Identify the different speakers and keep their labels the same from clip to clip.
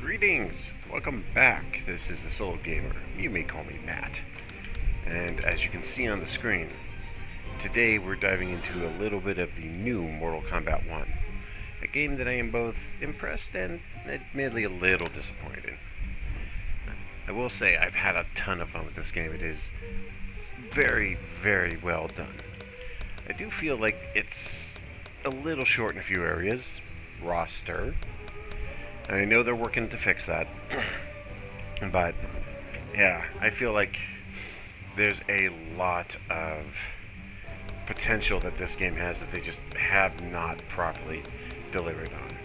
Speaker 1: Greetings! Welcome back. This is the Solo Gamer. You may call me Matt. And as you can see on the screen, today we're diving into a little bit of the new Mortal Kombat 1. A game that I am both impressed and admittedly a little disappointed in. I will say I've had a ton of fun with this game. It is very, very well done. I do feel like it's a little short in a few areas. Roster. And I know they're working to fix that. But, yeah, I feel like there's a lot of potential that this game has that they just have not properly delivered on.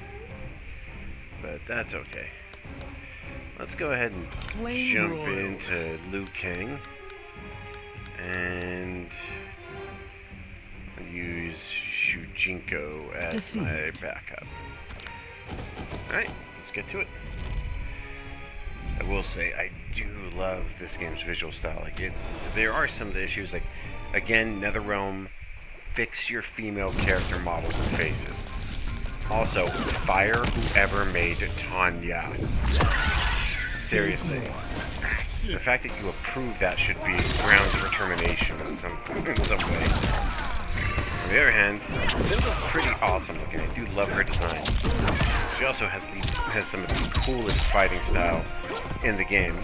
Speaker 1: But that's okay. Let's go ahead and jump into Liu Kang. And use Shujinko as my backup. Alright, let's get to it. I will say, I do love this game's visual style. There are some of the issues, like, again, NetherRealm, fix your female character models and faces. Also, fire whoever made Tanya. Seriously. The fact that you approve that should be grounds for termination in some way. On the other hand, Simba's pretty awesome looking. I do love her design. She also has some of the coolest fighting style in the game.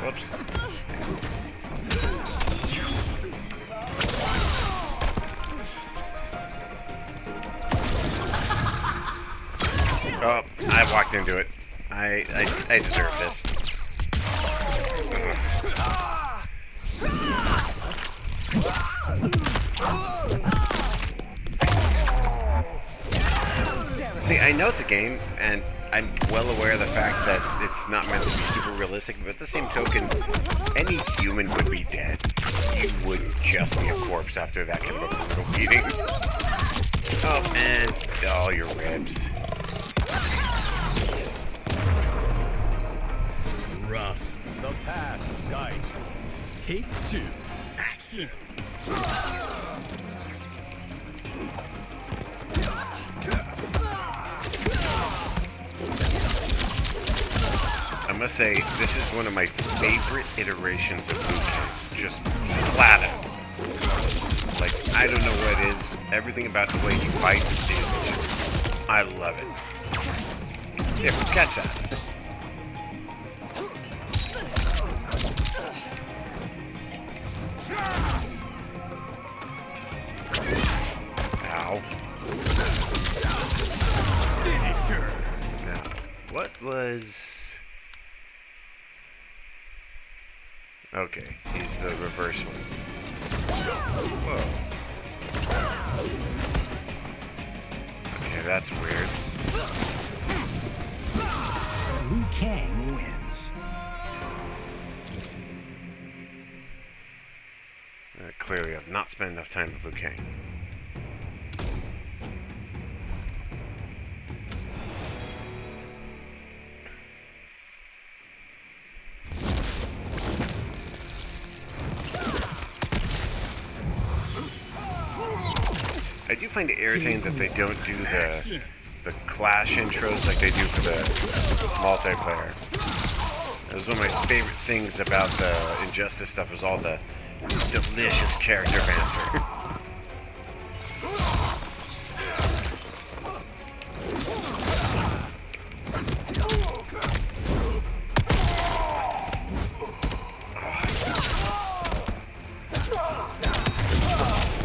Speaker 1: Whoops. Oh, I walked into it. I deserve this. See, I know it's a game, and I'm well aware of the fact that it's not meant to be super realistic, but at the same token, any human would be dead. You would just be a corpse after that kind of a brutal beating. Oh, and all your ribs.
Speaker 2: Rough. The past guide. Take 2. Action.
Speaker 1: I must say, this is one of my favorite iterations of Liu Kang. Just flat out. Like, I don't know what it is. Everything about the way he fights is just, I love it. Here, catch that. Ow.
Speaker 2: Finisher.
Speaker 1: Now, what was... Okay, he's the reverse one. Whoa. Okay, that's weird.
Speaker 2: Liu Kang wins.
Speaker 1: Clearly, I've not spent enough time with Liu Kang. I do find it irritating that they don't do the Clash intros like they do for the multiplayer. That was one of my favorite things about the Injustice stuff, was all the delicious character banter.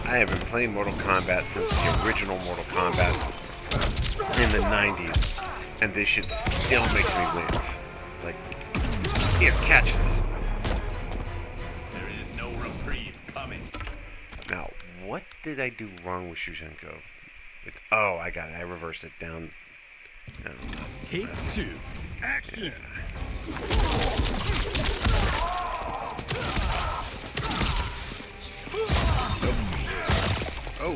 Speaker 1: I have been playing Mortal Kombat since the original Mortal Kombat in the 90s, and this shit still makes me wince. Like, here, catch this.
Speaker 2: There is no reprieve coming.
Speaker 1: Now, what did I do wrong with Shujinko? Oh, I got it. I reversed it down.
Speaker 2: Take 2. Action.
Speaker 1: Oh.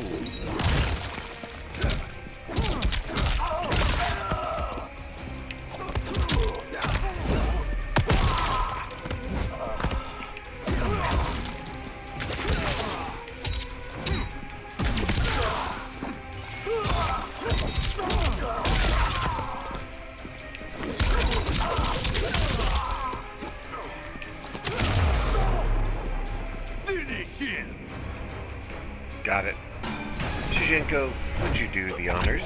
Speaker 1: Got it. Shujinko, would you do the honors?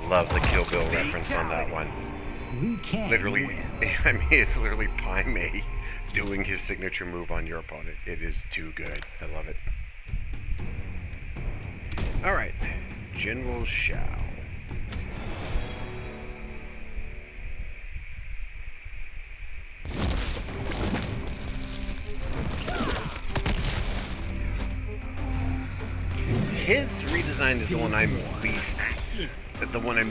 Speaker 1: Love the Kill Bill reference on that one.
Speaker 2: Liu Kang
Speaker 1: Literally,
Speaker 2: wins.
Speaker 1: I mean, it's literally Pai Mei doing his signature move on your opponent. It is too good. I love it. Alright, General Shao. His redesign is the one I'm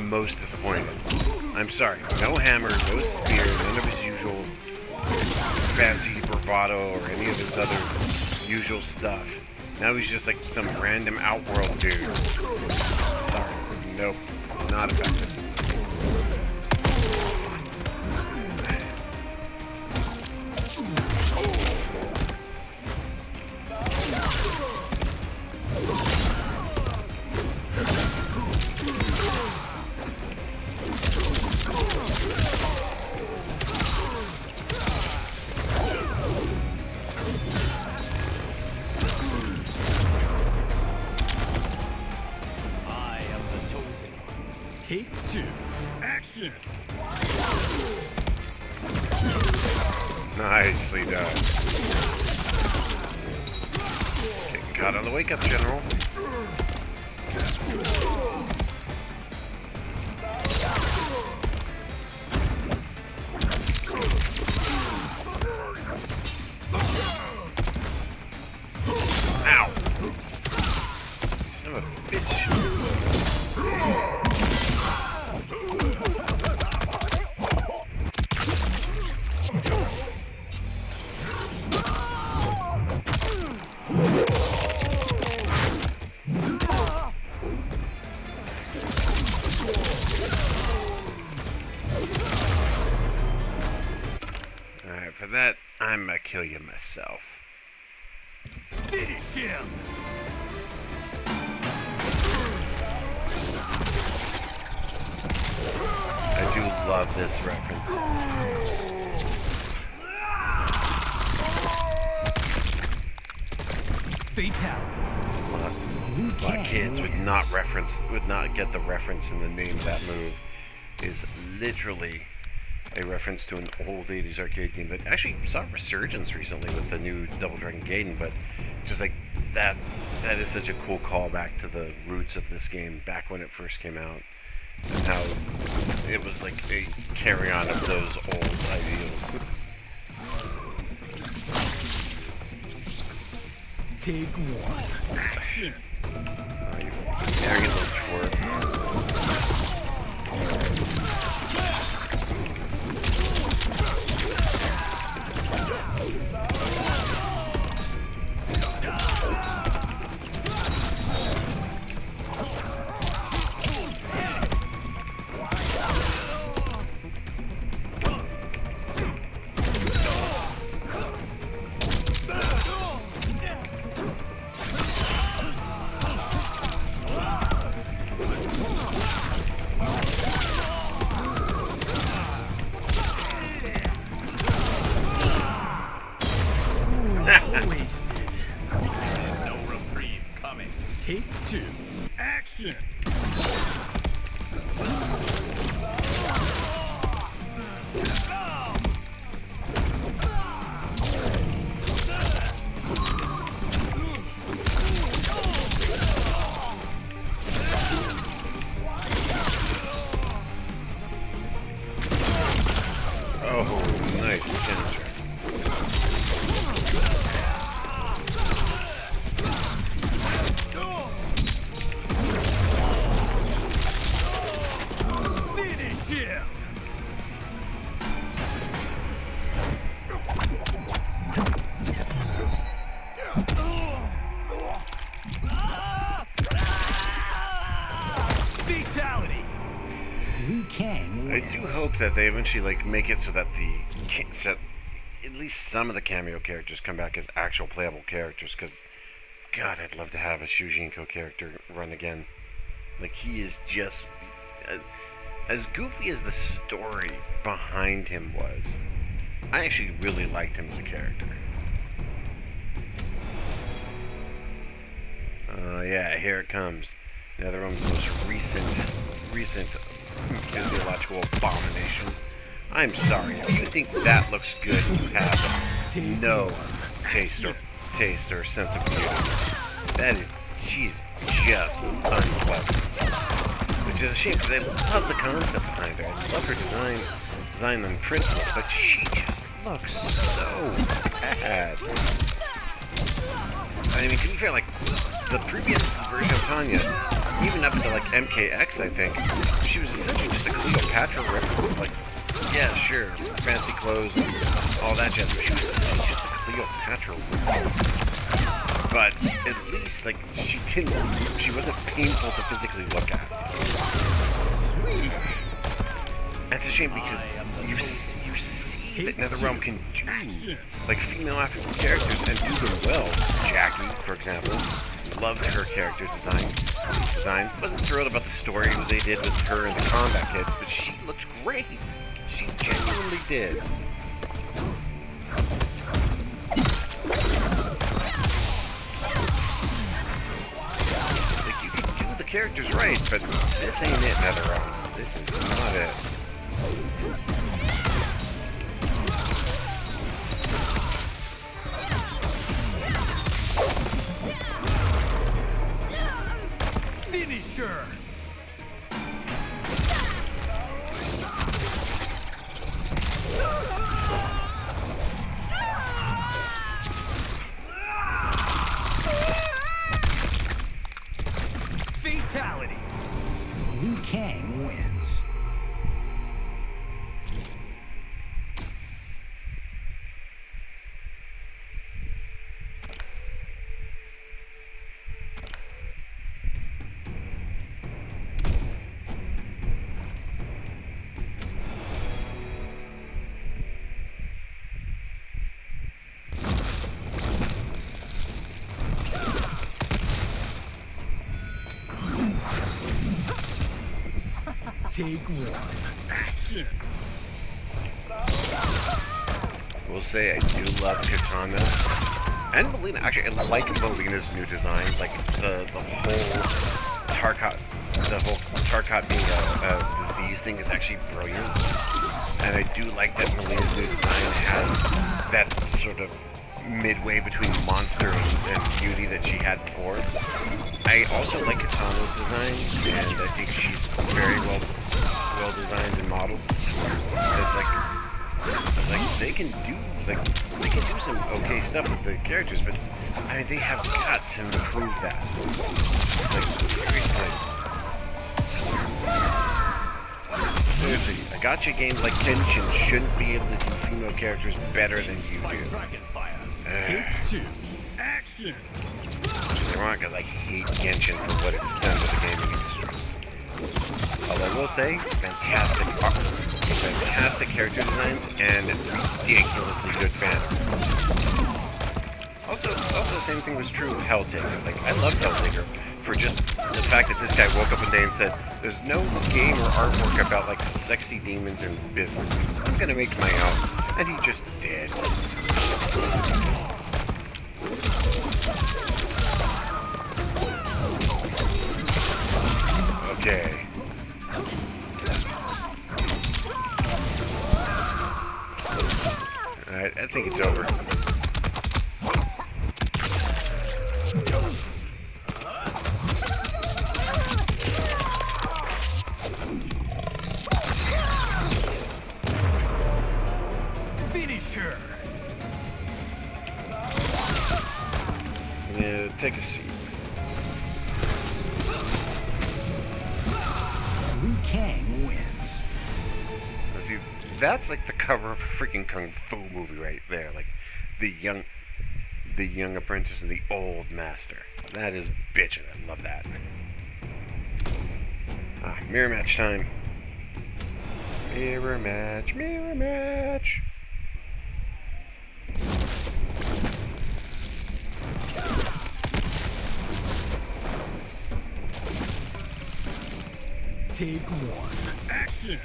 Speaker 1: most disappointed. I'm sorry, no hammer, no spear, none of his usual fancy bravado or any of his other usual stuff. Now he's just like some random outworld dude. Sorry, nope, not effective.
Speaker 2: Take two. Action.
Speaker 1: Nicely done. Getting caught on the wake up, General. Ow! Son of a bitch. Alright, for that, I'm gonna kill you myself.
Speaker 2: Finish him.
Speaker 1: I do love this reference.
Speaker 2: Fatality.
Speaker 1: A lot of kids would not get the reference in the name of that move. Is literally a reference to an old 80s arcade game that actually saw a resurgence recently with the new Double Dragon Gaiden, but just like that is such a cool callback to the roots of this game back when it first came out, and how it was like a carry-on of those old ideals.
Speaker 2: Take one. Action.
Speaker 1: Oh, you arrogant little twerp.
Speaker 2: Wasted. There's no reprieve coming. Take two. Action.
Speaker 1: Oh, nice Ginger.
Speaker 2: Finish him. Fatality. Liu Kang
Speaker 1: I
Speaker 2: wins.
Speaker 1: do hope that they eventually like make it so that at least some of the cameo characters come back as actual playable characters. Because, God, I'd love to have a Shujinko character run again. Like, he is just as goofy as the story behind him was. I actually really liked him as a character. Yeah, here it comes. NetherRealm's most recent physiological abomination. I'm sorry, if you think that looks good, you have no taste or sense of beauty. That is, she's just unpleasant. Which is a shame, because I love the concept behind her. I love her design on principle, but she just looks so bad. I mean, to be fair, like, the previous version of Tanya, even up to, like, MKX, I think, she was essentially just a Cleopatra rip. Like, yeah, sure, fancy clothes and all that jazz, but she was essentially just a Cleopatra rip. But at least, like, she wasn't painful to physically look at.
Speaker 2: Sweet.
Speaker 1: And it's a shame because you see that NetherRealm can do, like, female African characters and do them well. Jackie, for example, loved her character design. Wasn't thrilled about the story they did with her and the combat kids, but she looked great. She genuinely did. Like, you can do the characters right, but this ain't it, NetherRealm. This is not it.
Speaker 2: Finisher. Fatality. Liu Kang wins. Take one. Action.
Speaker 1: Will say I do love Katana and Mileena. Actually, I like Mileena's new design, like the whole Tarkat being a disease thing is actually brilliant. And I do like that Milena's new design has that sort of midway between monster and beauty that she had before. I also like Katana's design, and I think she's very well designed and modeled. It's like they can do some okay stuff with the characters, but I mean they have got to improve that. Like seriously, a gacha game like Genshin shouldn't be able to do female characters better than you do.
Speaker 2: Take two. Action.
Speaker 1: They're wrong, because I hate Genshin for what it's done to the gaming industry. Although I will say, fantastic art, fantastic character designs, and ridiculously good fans. Also, the same thing was true of Helltaker. Like, I loved Helltaker for just the fact that this guy woke up one day and said, "There's no game or artwork about like sexy demons and businesses. I'm gonna make my own," and he just did. Okay. Alright, I think it's over.
Speaker 2: Finisher.
Speaker 1: Yeah, take a seat.
Speaker 2: Liu Kang wins.
Speaker 1: See, that's like the cover of a freaking kung fu movie right there. Like the young apprentice and the old master. That is bitchin'. I love that. Mirror match time. Mirror match. Mirror match.
Speaker 2: Take one. Action.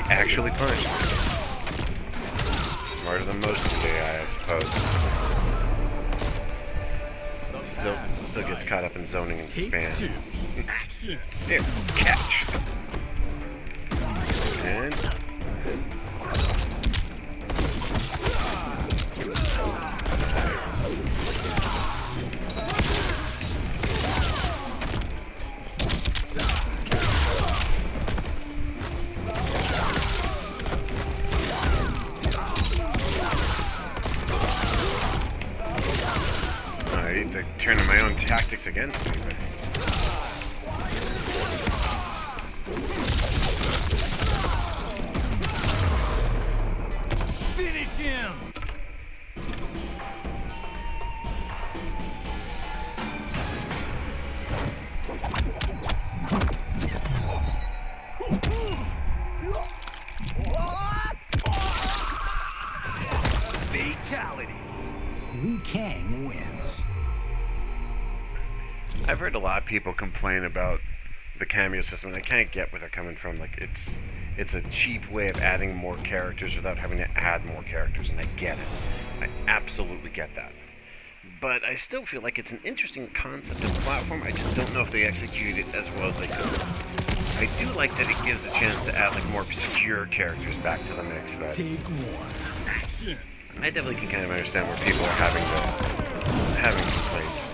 Speaker 1: actually punished. Smarter than most of the AI, I suppose. Still gets caught up in zoning and
Speaker 2: Take
Speaker 1: spam.
Speaker 2: 2. Action.
Speaker 1: There, catch. And they're turning my own tactics against me. But
Speaker 2: Finish him. Fatality. Liu Kang wins.
Speaker 1: I've heard a lot of people complain about the cameo system, and I can't get where they're coming from. Like, it's a cheap way of adding more characters without having to add more characters, and I get it. I absolutely get that. But I still feel like it's an interesting concept and platform. I just don't know if they execute it as well as they could. I do like that it gives a chance to add like more obscure characters back to the mix, but
Speaker 2: Take 1. Action.
Speaker 1: I definitely can kind of understand where people are having complaints.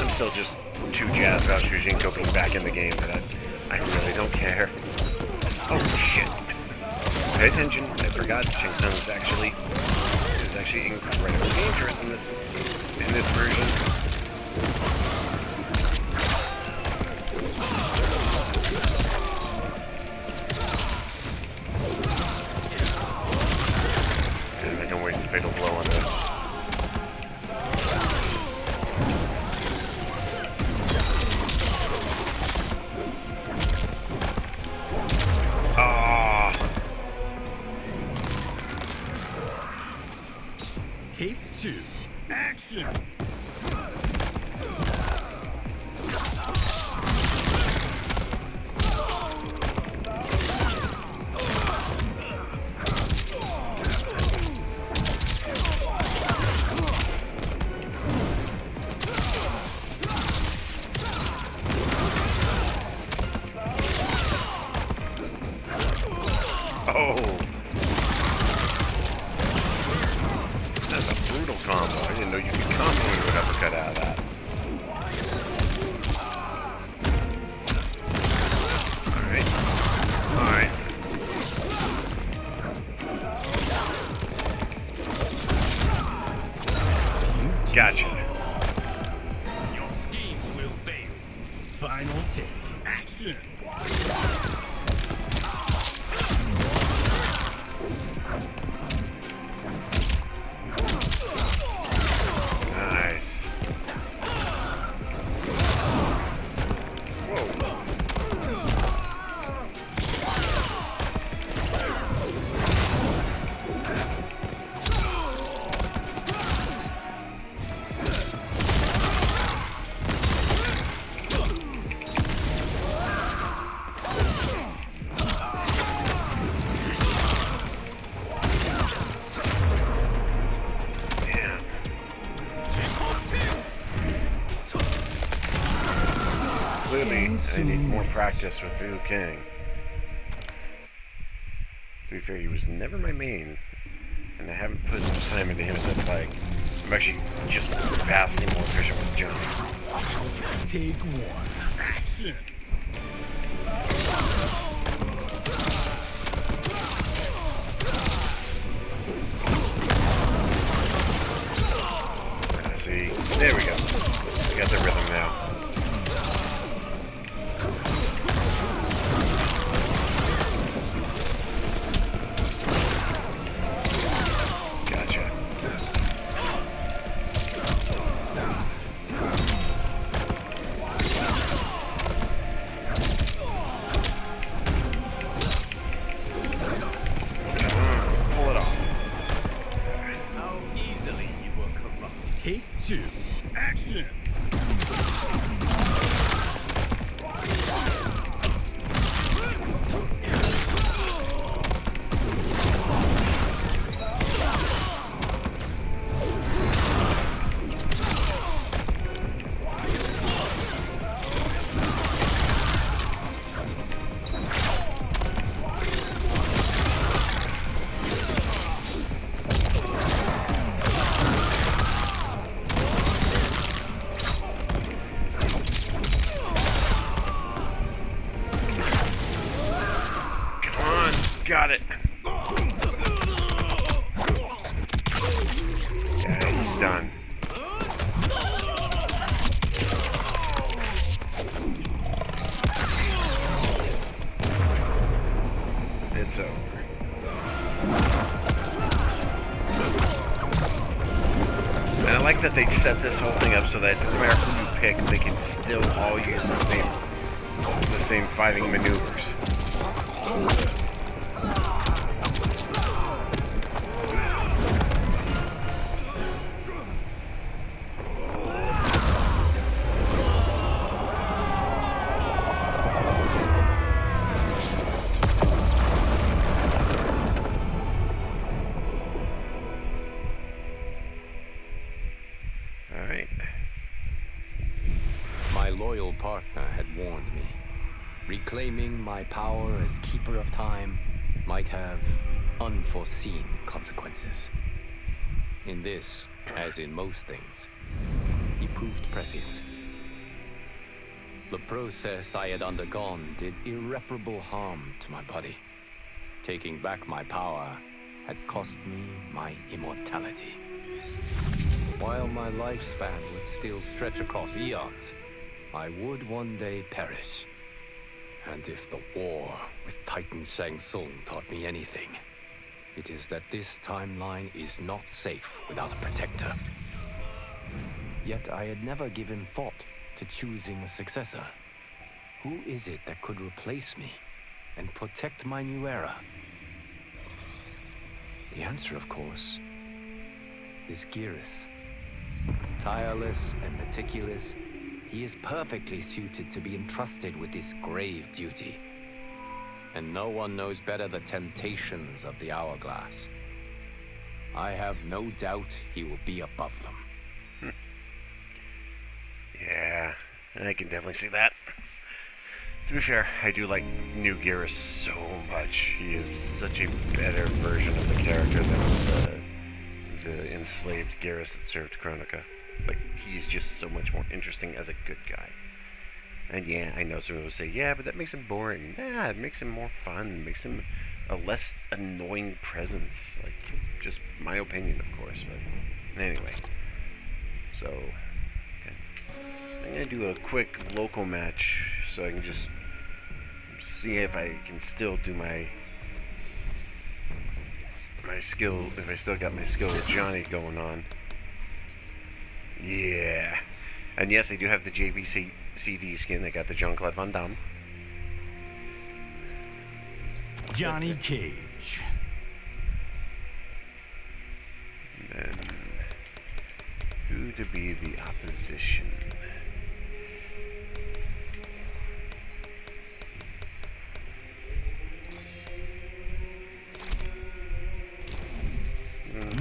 Speaker 1: I'm still just too jazzed about Shujinko being back in the game that I really don't care. Oh shit! Pay attention. I forgot Shang Tsung is actually incredibly dangerous in this version. Damn, I can waste the fatal blow on this.
Speaker 2: Take 2. Action.
Speaker 1: Oh! That's a brutal combo. I didn't know you could combo into an uppercut out of that. Alright. Alright. Gotcha.
Speaker 2: Your scheme will fail. Final take. Action.
Speaker 1: Nice. Whoa. Damn. Clearly, I need more practice with Liu Kang. To be fair, he was never my main, and I haven't put as much time into him as I'd like. I'm actually just vastly more efficient with Johnny.
Speaker 2: Take 1. Action.
Speaker 1: See, there we go. We got the rhythm now. Gotcha. Pull it off.
Speaker 2: Take 2. Action.
Speaker 1: got it. Yeah, he's done. It's over. And I like that they set this whole thing up so that it doesn't matter who you pick, they can still all use the same fighting maneuvers. Alright.
Speaker 3: My loyal partner had warned me. Reclaiming my power as Keeper of Time might have unforeseen consequences. In this, as in most things, he proved prescient. The process I had undergone did irreparable harm to my body. Taking back my power had cost me my immortality. While my lifespan would still stretch across eons, I would one day perish. And if the war with Titan Shang Tsung taught me anything, it is that this timeline is not safe without a protector. Yet I had never given thought to choosing a successor. Who is it that could replace me and protect my new era? The answer, of course, is Geras. Tireless and meticulous, he is perfectly suited to be entrusted with this grave duty. And no one knows better the temptations of the hourglass. I have no doubt he will be above them.
Speaker 1: Yeah, I can definitely see that. To be fair, I do like New Geras so much. He is such a better version of the character than the enslaved Geras that served Kronika. Like, he's just so much more interesting as a good guy. And yeah, I know some people say, yeah, but that makes him boring. Nah, it makes him more fun. It makes him a less annoying presence. Like, just my opinion, of course. But anyway. So, okay. I'm going to do a quick local match so I can just see if I can still do my skill, if I still got my skill with Johnny going on. Yeah. And yes, I do have the JVCD skin. I got the Jean-Claude Van Damme.
Speaker 2: Johnny Cage.
Speaker 1: And then, who to be the opposition?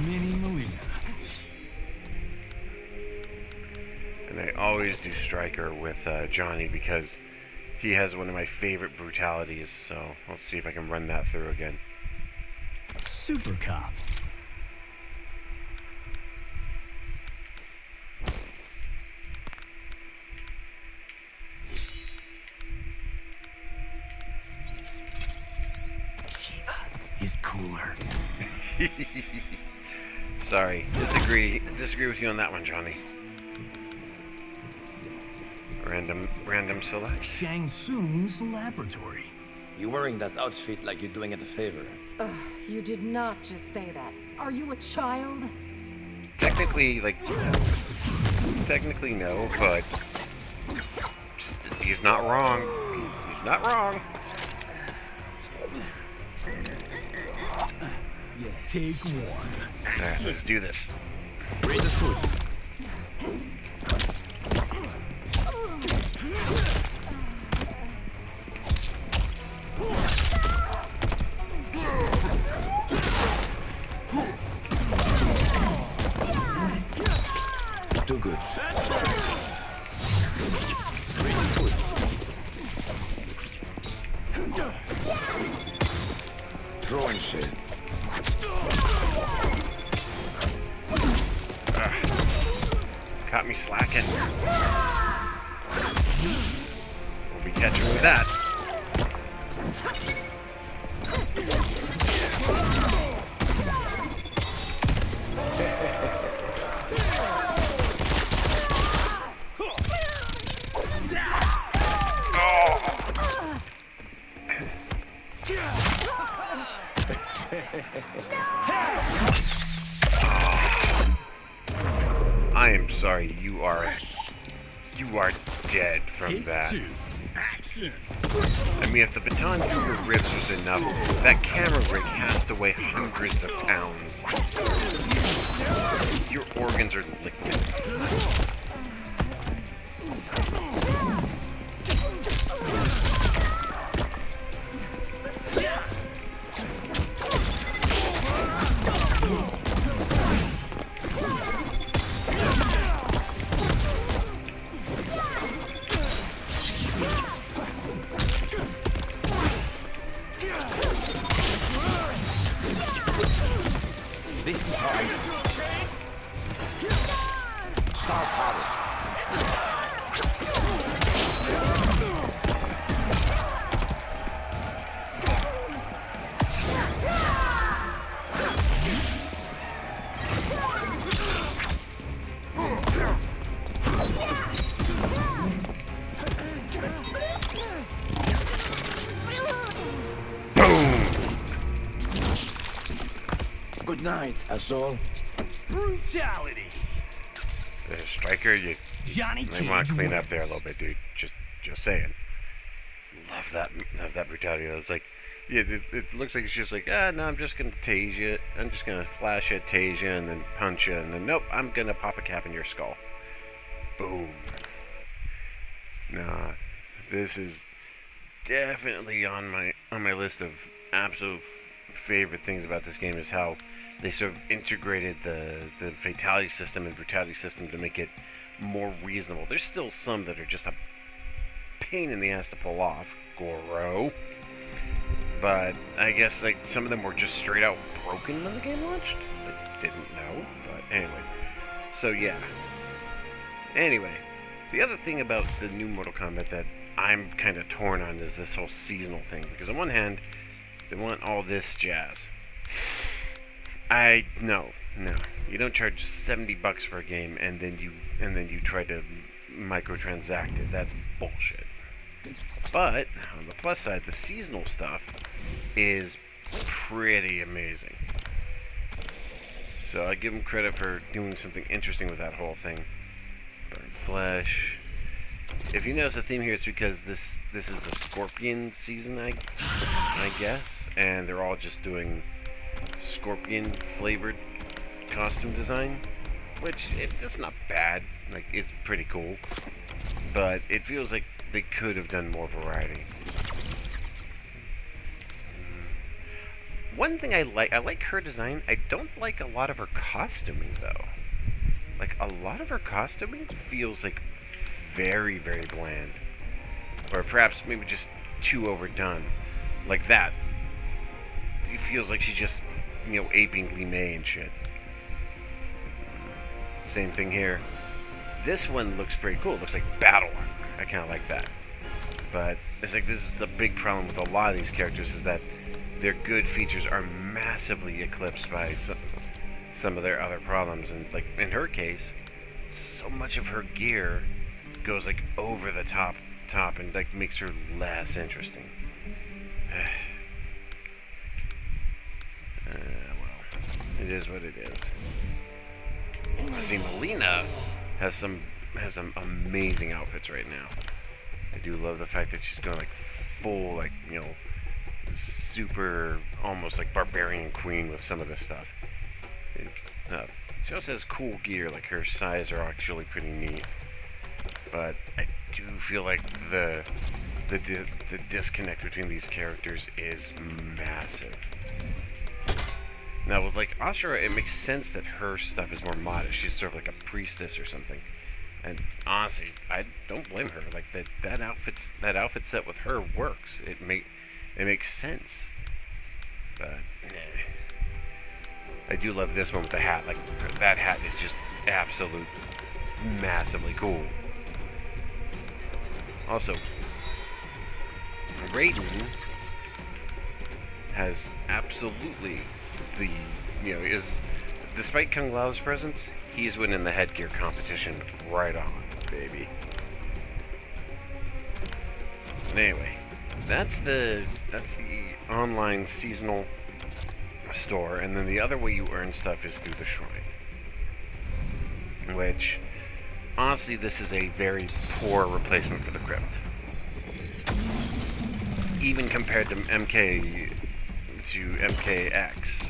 Speaker 2: Mini Melina.
Speaker 1: And I always do Striker with Johnny because he has one of my favorite brutalities, so let's see if I can run that through again.
Speaker 2: Super Cop. Shiva is cooler.
Speaker 1: Sorry, disagree with you on that one, Johnny. Random select.
Speaker 2: Shang Tsung's laboratory.
Speaker 4: You're wearing that outfit like you're doing it a favor.
Speaker 5: Ugh, you did not just say that. Are you a child?
Speaker 1: Technically no, but he's not wrong. He's not wrong.
Speaker 2: Take one.
Speaker 1: Alright, let's do this.
Speaker 4: Raise the foot. Too good. Raise the foot. Throwing shit.
Speaker 1: Caught me slacking. We'll be catching with that. I am sorry, you are dead from
Speaker 2: Take
Speaker 1: that.
Speaker 2: 2. Action.
Speaker 1: I mean, if the baton through your ribs was enough, that camera rig has to weigh hundreds of pounds. Your organs are liquid.
Speaker 4: This is how I Star power. Good night, Azul.
Speaker 2: Brutality.
Speaker 1: Striker, you
Speaker 2: Johnny
Speaker 1: might want
Speaker 2: Cage
Speaker 1: to clean
Speaker 2: wins.
Speaker 1: up there a little bit, dude. Just saying. Love that brutality. It's like, yeah, it looks like it's just like, no, I'm just gonna tase you. I'm just gonna flash you, tase you, and then punch you, and then nope, I'm gonna pop a cap in your skull. Boom. Nah, this is definitely on my list of absolute favorite things about this game is how they sort of integrated the fatality system and brutality system to make it more reasonable. There's still some that are just a pain in the ass to pull off, Goro. But I guess like some of them were just straight out broken when the game launched. I didn't know, but anyway. So yeah. Anyway, the other thing about the new Mortal Kombat that I'm kind of torn on is this whole seasonal thing. Because on one hand, they want all this jazz. No. You don't charge $70 for a game and then you try to microtransact it. That's bullshit. But on the plus side, the seasonal stuff is pretty amazing. So I give them credit for doing something interesting with that whole thing. Burn flesh. If you notice the theme here, it's because this is the Scorpion season, I guess, and they're all just doing Scorpion flavored costume design, which it's not bad. Like, it's pretty cool, but it feels like they could have done more variety. One thing I like her design. I don't like a lot of her costuming though. Like, a lot of her costuming feels like very, very bland. Or perhaps maybe just too overdone. Like that. It feels like she's just, aping Li Mei and shit. Same thing here. This one looks pretty cool. It looks like battle armor. I kind of like that. But it's like, this is the big problem with a lot of these characters, is that their good features are massively eclipsed by some of their other problems. And like in her case, so much of her gear goes like over the top and like makes her less interesting. Well, it is what it is. See, Melina has some amazing outfits right now. I do love the fact that she's going like full, like, super, almost like barbarian queen with some of this stuff. She also has cool gear, like her size are actually pretty neat. But I do feel like the disconnect between these characters is massive. Now with like Ashura, it makes sense that her stuff is more modest. She's sort of like a priestess or something. And honestly, I don't blame her. Like that outfit set with her works. It makes sense. But I do love this one with the hat. Like, that hat is just absolute massively cool. Also, Raiden has absolutely the, is, despite Kung Lao's presence, he's winning the headgear competition right on, baby. And anyway, that's the online seasonal store, and then the other way you earn stuff is through the shrine. Which, honestly, this is a very poor replacement for the crypt. Even compared to MKX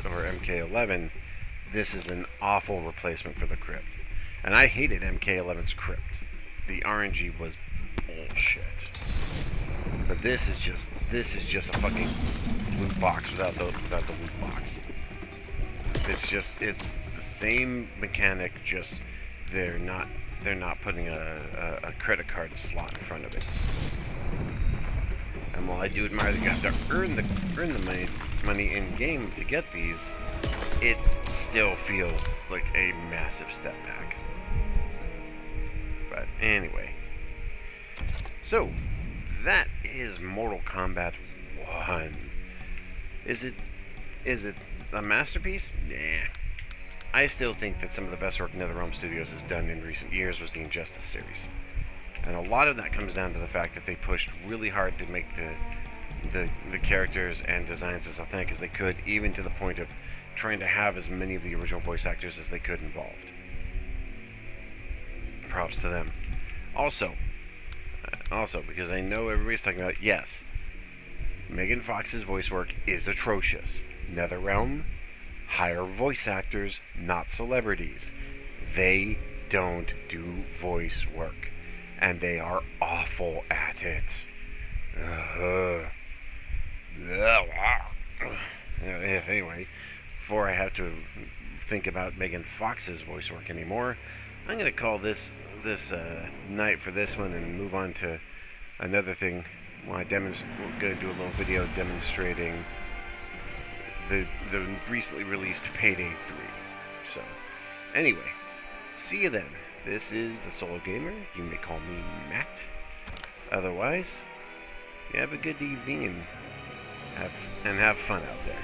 Speaker 1: or MK11, this is an awful replacement for the crypt. And I hated MK11's crypt. The RNG was bullshit. But this is just a fucking loot box without the loot box. It's the same mechanic, just they're not putting a credit card slot in front of it. And while I do admire that you have to earn the money in game to get these, it still feels like a massive step back. But anyway, so that is Mortal Kombat 1. Is it a masterpiece? Nah. I still think that some of the best work NetherRealm Studios has done in recent years was the Injustice series. And a lot of that comes down to the fact that they pushed really hard to make the characters and designs as authentic as they could, even to the point of trying to have as many of the original voice actors as they could involved. Props to them. Also, because I know everybody's talking about, yes, Megan Fox's voice work is atrocious. NetherRealm hire voice actors, not celebrities. They don't do voice work, and they are awful at it. Anyway, before I have to think about Megan Fox's voice work anymore, I'm going to call this night for this one and move on to another thing. We're going to do a little video demonstrating the recently released Payday 3. So, anyway, see you then. This is the Solo Gamer. You may call me Matt. Otherwise, you have a good evening and have fun out there.